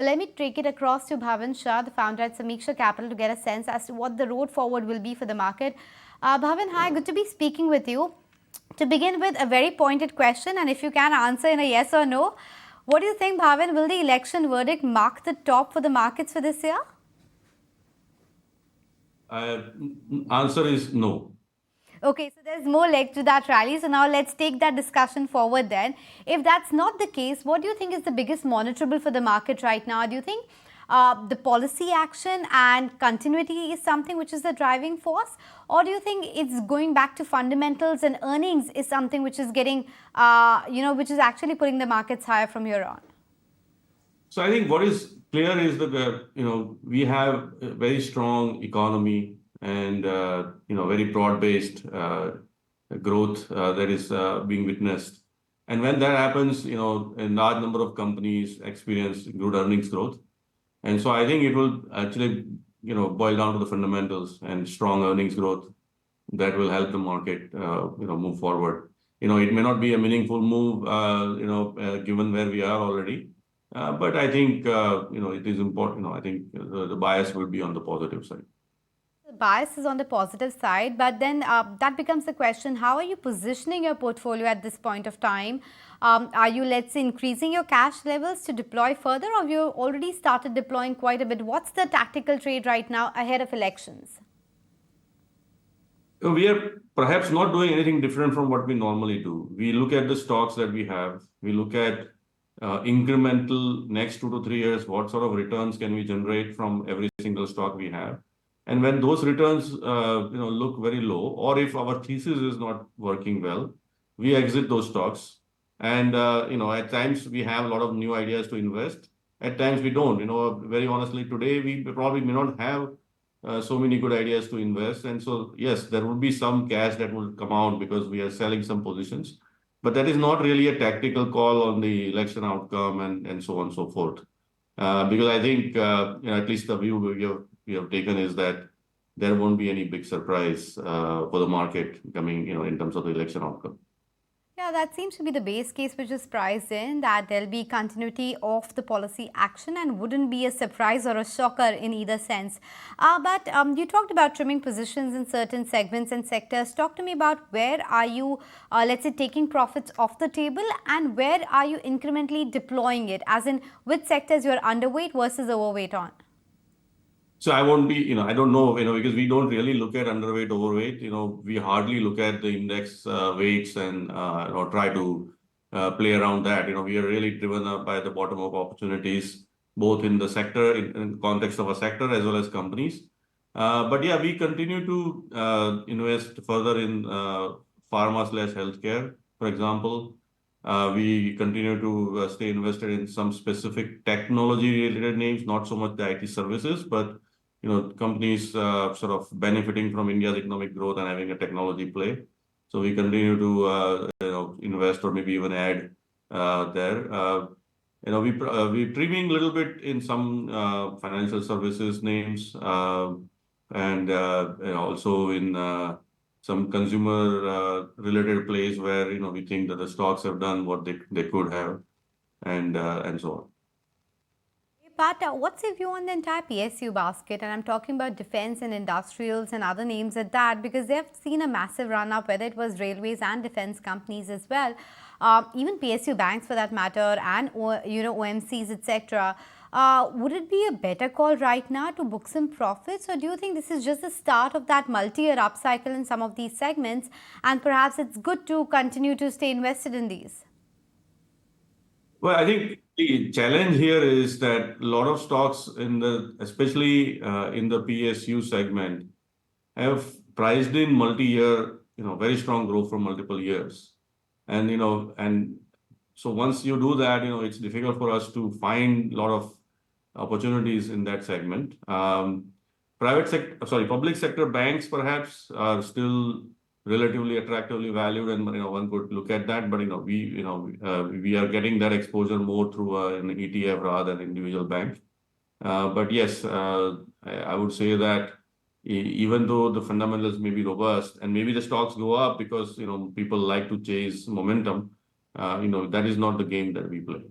Let me take it across to Bhavin Shah, the founder at Sameeksha Capital, to get a sense as to what the road forward will be for the market. Bhavin, hi, good to be speaking with you. To begin with, a very pointed question, and if you can answer in a yes or no, what do you think, Bhavin? Will the election verdict mark the top for the markets for this year? Answer is no. Okay, so there's more leg to that rally. So now let's take that discussion forward then. If that's not the case, what do you think is the biggest monitorable for the market right now? Do you think the policy action and continuity is something which is the driving force? Or do you think it's going back to fundamentals and earnings is something which is getting, which is actually putting the markets higher from here on? So I think what is clear is that, we have a very strong economy and, very broad-based growth that is being witnessed. And when that happens, a large number of companies experience good earnings growth. And so I think it will actually, boil down to the fundamentals and strong earnings growth that will help the market, move forward. It may not be a meaningful move, given where we are already. But I think, it is important. I think the bias will be on the positive side. The bias is on the positive side, but then that becomes the question, how are you positioning your portfolio at this point of time? Are you, let's say, increasing your cash levels to deploy further, or have you already started deploying quite a bit? What's the tactical trade right now ahead of elections? We are perhaps not doing anything different from what we normally do. We look at the stocks that we have. We look at incremental next 2 to 3 years, what sort of returns can we generate from every single stock we have. And when those returns, look very low, or if our thesis is not working well, we exit those stocks. And, at times we have a lot of new ideas to invest. At times we don't. Very honestly, today we probably may not have so many good ideas to invest. And so, yes, there will be some cash that will come out because we are selling some positions. But that is not really a tactical call on the election outcome and so on and so forth. Because I think, at least the view we have taken is that there won't be any big surprise for the market coming, in terms of the election outcome. Yeah, that seems to be the base case which is priced in, that there'll be continuity of the policy action and wouldn't be a surprise or a shocker in either sense. But you talked about trimming positions in certain segments and sectors. Talk to me about where are you, let's say, taking profits off the table, and where are you incrementally deploying it, as in which sectors you're underweight versus overweight on? So I won't be, I don't know, because we don't really look at underweight, overweight. We hardly look at the index weights and, try to play around that. We are really driven up by the bottom of opportunities, both in the sector, in context of a sector, as well as companies. But yeah, we continue to invest further in pharma/healthcare, for example. We continue to stay invested in some specific technology-related names, not so much the IT services, but companies sort of benefiting from India's economic growth and having a technology play. So we continue to invest or maybe even add there. We're trimming a little bit in some financial services names, and also in some consumer related plays where we think that the stocks have done what they could have, and so on. But what's your view on the entire PSU basket? And I'm talking about defense and industrials and other names at that, because they've seen a massive run up, whether it was railways and defense companies as well, even PSU banks for that matter, and OMCs, etc. Would it be a better call right now to book some profits, or do you think this is just the start of that multi-year upcycle in some of these segments, and perhaps it's good to continue to stay invested in these? Well, I think the challenge here is that a lot of stocks especially in the PSU segment, have priced in multi-year, very strong growth for multiple years. And, so once you do that, it's difficult for us to find a lot of opportunities in that segment. Public sector banks perhaps are still relatively attractively valued, and one could look at that. But we are getting that exposure more through an ETF rather than individual bank. But yes, I would say that even though the fundamentals may be robust and maybe the stocks go up because people like to chase momentum, that is not the game that we play.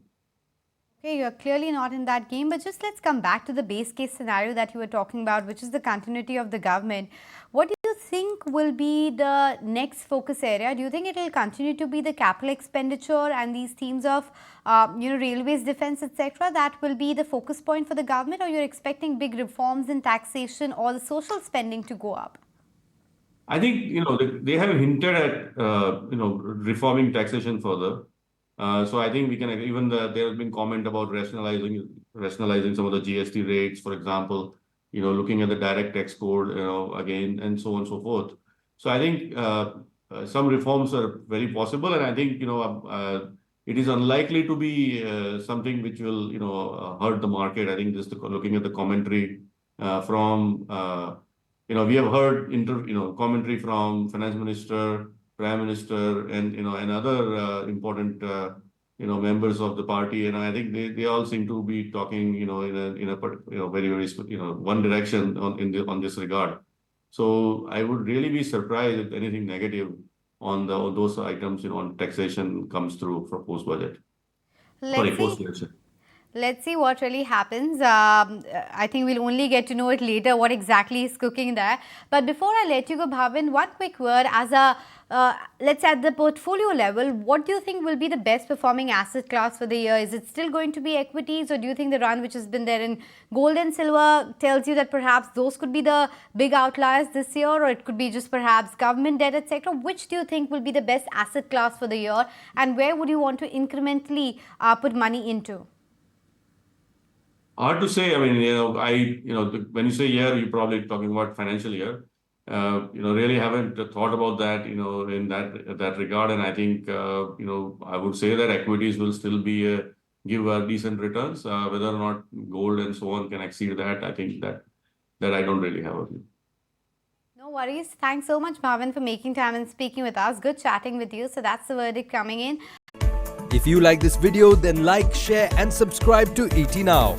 Okay, you're clearly not in that game, but just let's come back to the base case scenario that you were talking about, which is the continuity of the government. What do you think will be the next focus area? Do you think it will continue to be the capital expenditure and these themes of, railways, defense, etc., that will be the focus point for the government, or you're expecting big reforms in taxation or the social spending to go up? I think, they have hinted at, reforming taxation further. So I think we can even there has been comment about rationalizing some of the GST rates, for example, looking at the direct tax code, again, and so on and so forth. So I think some reforms are very possible, and I think it is unlikely to be something which will hurt the market. I think just looking at the commentary from we have heard commentary from finance minister, prime minister, and other important members of the party, and I think they all seem to be talking in a very very one direction on this regard. So I would really be surprised if anything negative on those items on taxation comes through for post budget. Sorry, Let's post see. election. Let's see what really happens. I think we'll only get to know it later what exactly is cooking there. But before I let you go, Bhavin, one quick word as a, let's say at the portfolio level, what do you think will be the best performing asset class for the year? Is it still going to be equities, or do you think the run which has been there in gold and silver tells you that perhaps those could be the big outliers this year, or it could be just perhaps government debt, etc.? Which do you think will be the best asset class for the year, and where would you want to incrementally put money into? Hard to say. I mean, when you say year, you're probably talking about financial year. Really haven't thought about that, in that regard. And I think, I would say that equities will still be give decent returns. Whether or not gold and so on can exceed that, I think that I don't really have a view. No worries. Thanks so much, Bhavin, for making time and speaking with us. Good chatting with you. So that's the verdict coming in. If you like this video, then like, share and subscribe to ET Now.